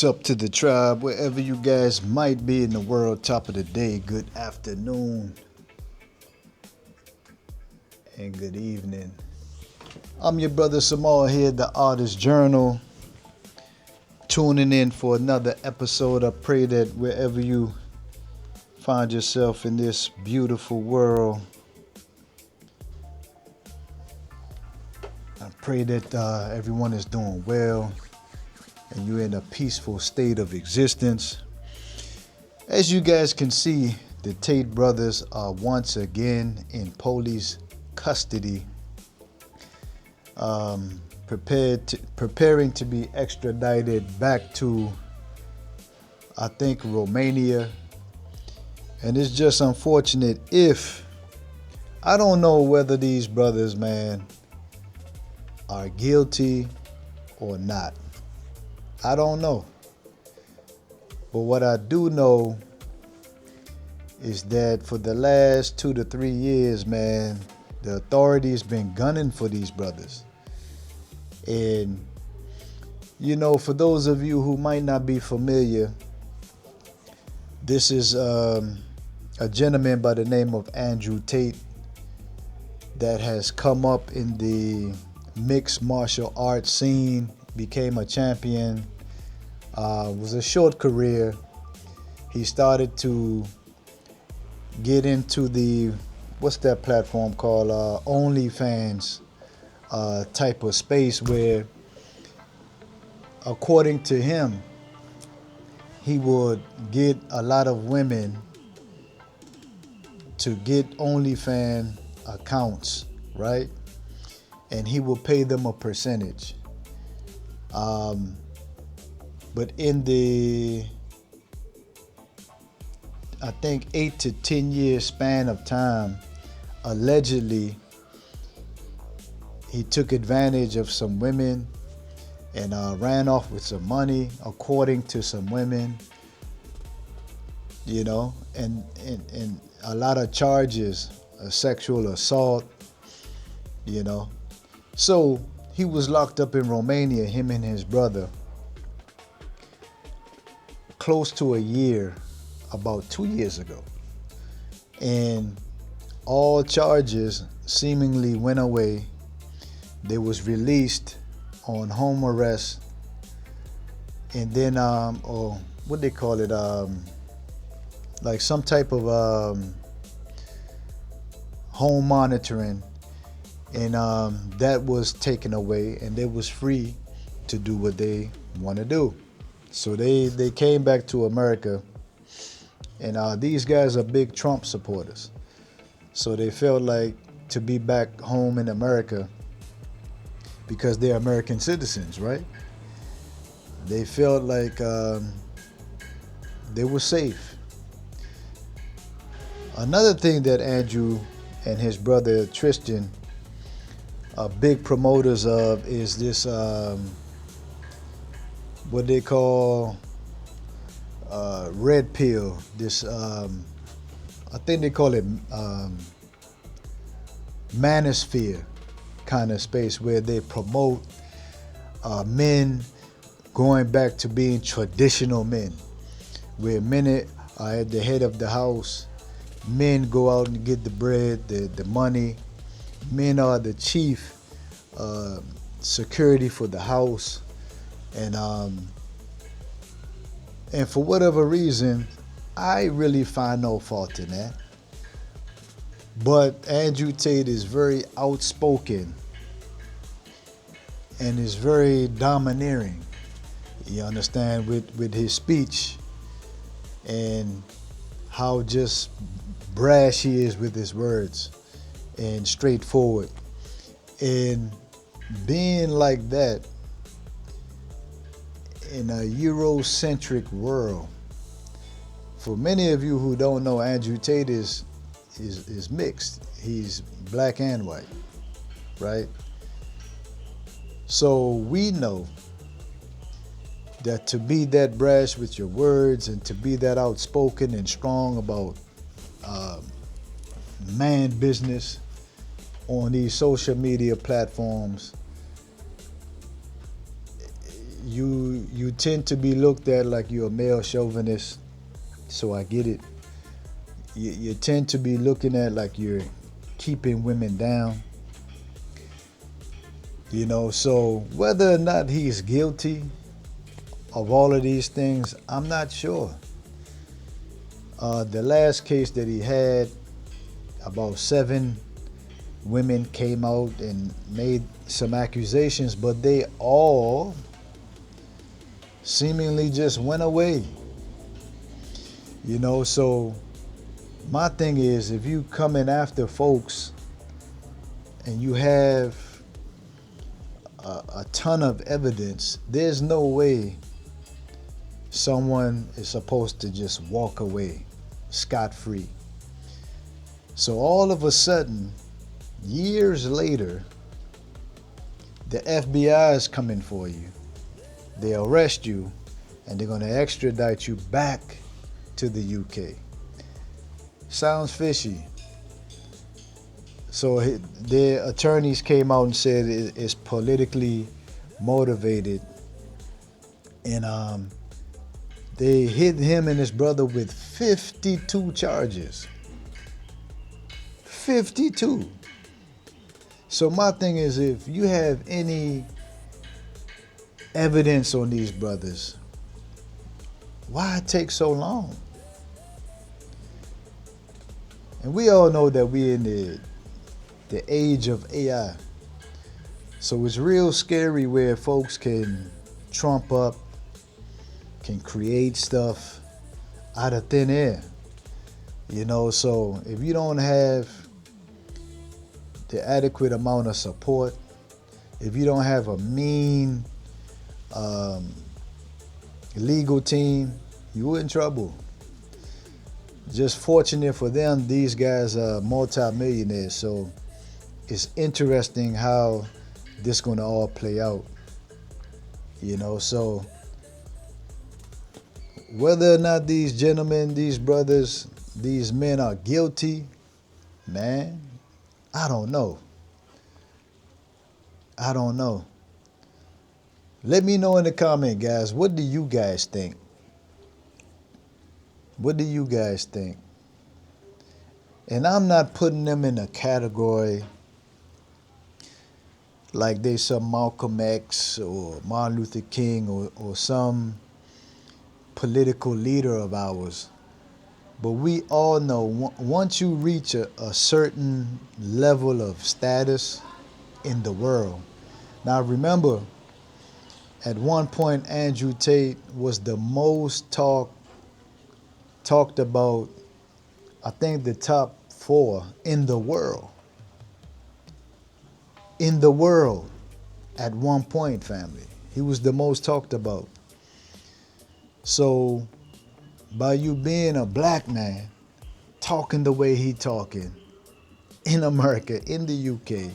What's up to the tribe, wherever you guys might be in the world? Top of the day, good afternoon, and good evening. I'm your brother Samal here, the Artist Journal, tuning in for another episode. I pray that wherever you find yourself in this beautiful world, I pray that everyone is doing well and you're in a peaceful state of existence. As you guys can see, the Tate brothers are once again in police custody, preparing to be extradited back to, I think, Romania. And it's just unfortunate I don't know whether these brothers, man, are guilty or not. I don't know. But what I do know is that for the last 2 to 3 years, man, the authorities been gunning for these brothers. And, you know, for those of you who might not be familiar, this is a gentleman by the name of Andrew Tate that has come up in the mixed martial arts scene, became a champion. Was a short career. He started to get into what's that platform called? OnlyFans type of space where, according to him, he would get a lot of women to get OnlyFans accounts, right? And he will pay them a percentage. But in the, I think, 8 to 10 year span of time, allegedly, he took advantage of some women and ran off with some money, according to some women, you know, and a lot of charges, sexual assault, you know. So he was locked up in Romania, him and his brother, close to a year, about 2 years ago. And all charges seemingly went away. They was released on home arrest. And then, or what they call it, like some type of home monitoring. And that was taken away, and they was free to do what they want to do. So they came back to America, and these guys are big Trump supporters. So they felt like to be back home in America, because they're American citizens, right? They felt like they were safe. Another thing that Andrew and his brother Tristan are big promoters of is this what they call red pill. This I think they call it manosphere kind of space, where they promote men going back to being traditional men, where men are at the head of the house. Men go out and get the bread, the money. Men are the chief security for the house. And for whatever reason, I really find no fault in that. But Andrew Tate is very outspoken and is very domineering. You understand, with his speech and how just brash he is with his words and straightforward. And being like that in a Eurocentric world, for many of you who don't know, Andrew Tate is mixed. He's black and white, right? So we know that to be that brash with your words and to be that outspoken and strong about man business on these social media platforms, you tend to be looked at like you're a male chauvinist, so I get it. You tend to be looking at like you're keeping women down. So whether or not he's guilty of all of these things, I'm not sure. The last case that he had, about 7 women came out and made some accusations, but they all seemingly just went away. So my thing is, if you coming after folks and you have a ton of evidence, there's no way someone is supposed to just walk away scot-free. So all of a sudden, years later, the FBI is coming for you. They arrest you, and they're going to extradite you back to the UK. Sounds fishy. So their attorneys came out and said it's politically motivated, and they hit him and his brother with 52 charges. 52. So my thing is, if you have any evidence on these brothers, why it take so long? And we all know that we're in the age of AI. So it's real scary where folks can trump up, can create stuff out of thin air. So if you don't have the adequate amount of support, if you don't have a mean legal team, you're in trouble. Just fortunate for them, these guys are multi-millionaires, so it's interesting how this going to all play out. So whether or not these gentlemen, these brothers, these men are guilty, man, I don't know. Let me know in the comment, guys. What do you guys think? What do you guys think? And I'm not putting them in a category like they some Malcolm X or Martin Luther King or some political leader of ours. But we all know once you reach a certain level of status in the world. Now remember, at one point Andrew Tate was the most talked about, I think the top 4 in the world. In the world at one point, family. He was the most talked about. So by you being a black man, talking the way he talking, in America, in the UK,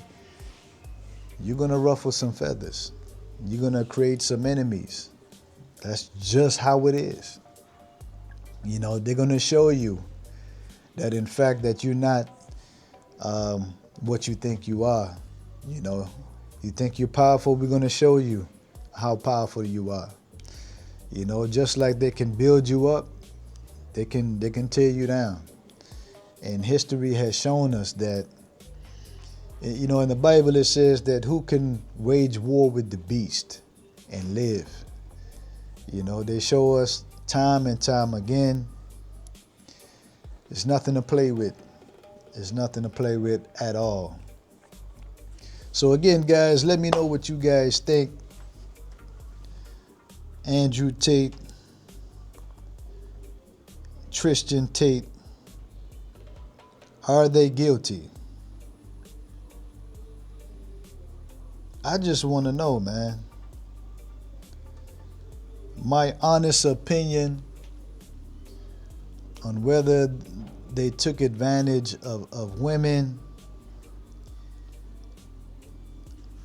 you're going to ruffle some feathers. You're going to create some enemies. That's just how it is. They're going to show you that in fact that you're not what you think you are. You think you're powerful, we're going to show you how powerful you are. Just like they can build you up, they can tear you down. And history has shown us that, in the Bible it says that who can wage war with the beast and live? They show us time and time again. There's nothing to play with. There's nothing to play with at all. So again, guys, let me know what you guys think. Andrew Tate, Tristan Tate, are they guilty? I just want to know, man. My honest opinion on whether they took advantage of women,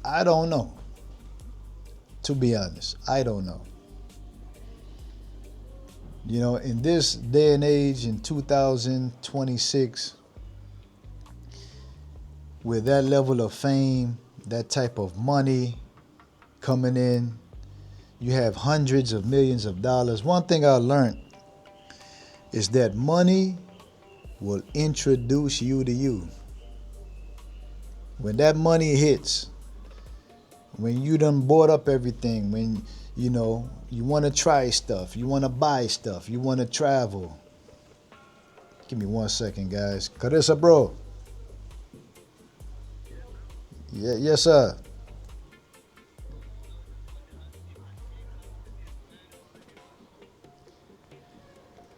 I don't know. To be honest, I don't know. In this day and age, in 2026, with that level of fame, that type of money coming in, you have hundreds of millions of dollars. One thing I learned is that money will introduce you to you. When that money hits, when you done bought up everything, when you know you want to try stuff, you want to buy stuff, you want to travel. Give me 1 second, guys. Carissa, bro. Yeah, yes, sir.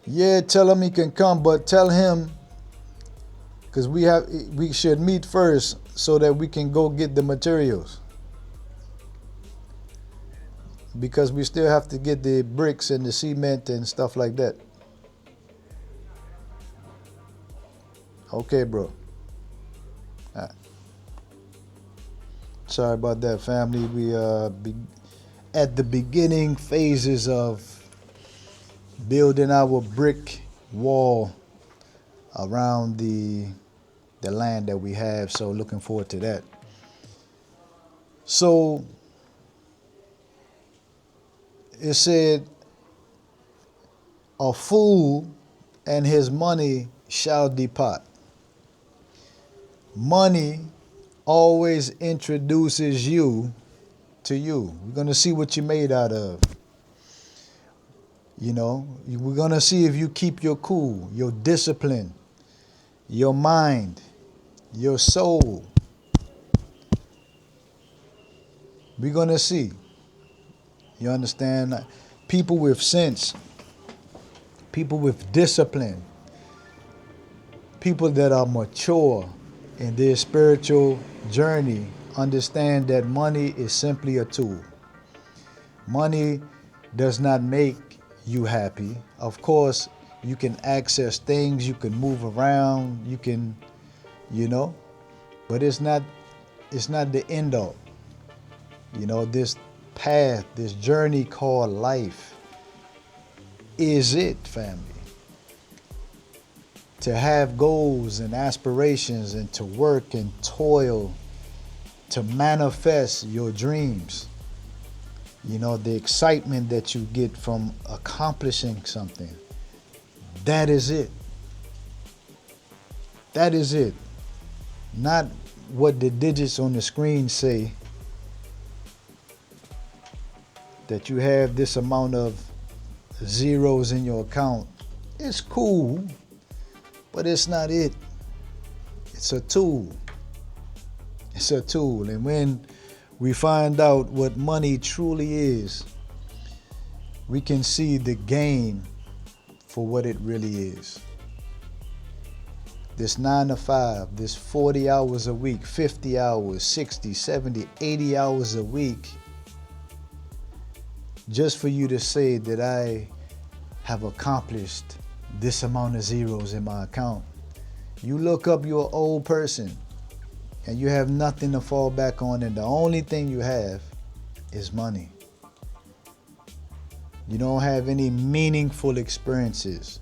Yeah, tell him he can come, but tell him because we should meet first so that we can go get the materials. Because we still have to get the bricks and the cement and stuff like that. Okay, bro. Right. Sorry about that, family. We at the beginning phases of building our brick wall around the land that we have. So looking forward to that. So it said, a fool and his money shall depart. Money always introduces you to you. We're going to see what you're made out of. You know, we're going to see if you keep your cool, your discipline, your mind, your soul. We're going to see. You understand? People with sense, people with discipline, people that are mature in their spiritual journey understand that money is simply a tool. Money does not make you happy. Of course, you can access things, you can move around, you can, you know, but it's not the end all. You know, this path, this journey called life is it, family. To have goals and aspirations and to work and toil to manifest your dreams. You know, the excitement that you get from accomplishing something. That is it. That is it. Not what the digits on the screen say, that you have this amount of zeros in your account. It's cool, but it's not it. It's a tool. It's a tool. And when we find out what money truly is, we can see the game for what it really is. This 9 to 5, this 40 hours a week, 50 hours, 60, 70, 80 hours a week, just for you to say that I have accomplished this amount of zeros in my account. You look up, you're an old person and you have nothing to fall back on, and the only thing you have is money. You don't have any meaningful experiences.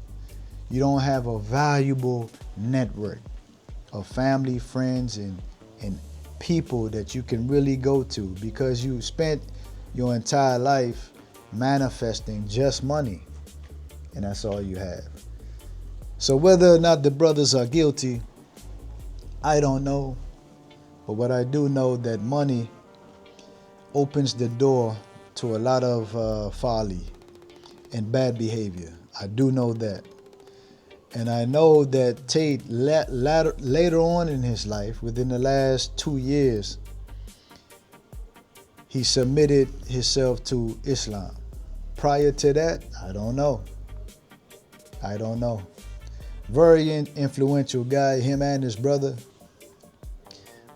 You don't have a valuable network of family, friends, and people that you can really go to because you spent your entire life manifesting just money, and that's all you have. So whether or not the brothers are guilty, I don't know. But what I do know, that money opens the door to a lot of folly and bad behavior. I do know that. And I know that Tate, later on in his life, within the last 2 years, he submitted himself to Islam. Prior to that, I don't know. I don't know. Very influential guy, him and his brother.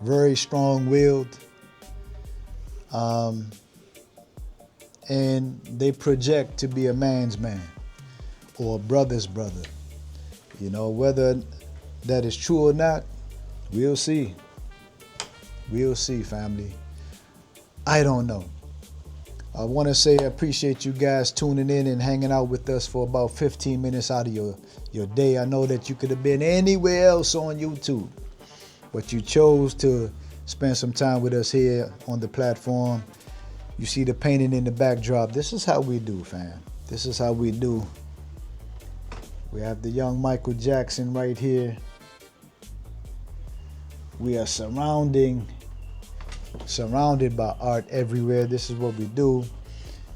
Very strong-willed. And they project to be a man's man or a brother's brother. You know, whether that is true or not, we'll see. We'll see, family. I don't know. I want to say I appreciate you guys tuning in and hanging out with us for about 15 minutes out of your day. I know that you could have been anywhere else on YouTube, but you chose to spend some time with us here on the platform. You see the painting in the backdrop. This is how we do, fam. This is how we do. We have the young Michael Jackson right here. We are surrounded by art everywhere. This is what we do.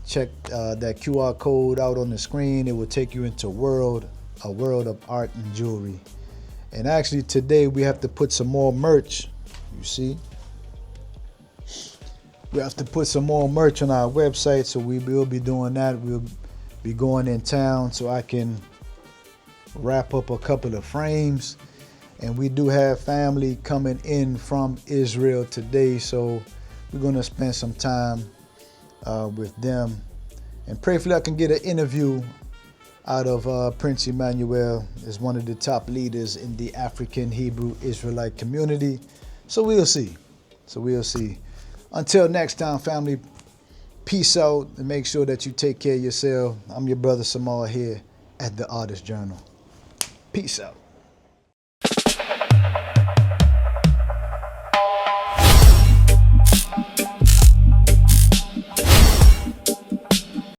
Check that QR code out on the screen. It will take you into a world of art and jewelry. And actually today we have to put some more merch. You see? We have to put some more merch on our website, so we will be doing that. We'll be going in town so I can wrap up a couple of frames. And we do have family coming in from Israel today, so we're going to spend some time with them. And prayerfully I can get an interview out of Prince Emmanuel as one of the top leaders in the African Hebrew Israelite community. So we'll see. Until next time, family, peace out, and make sure that you take care of yourself. I'm your brother Samal here at the Artist Journal. Peace out.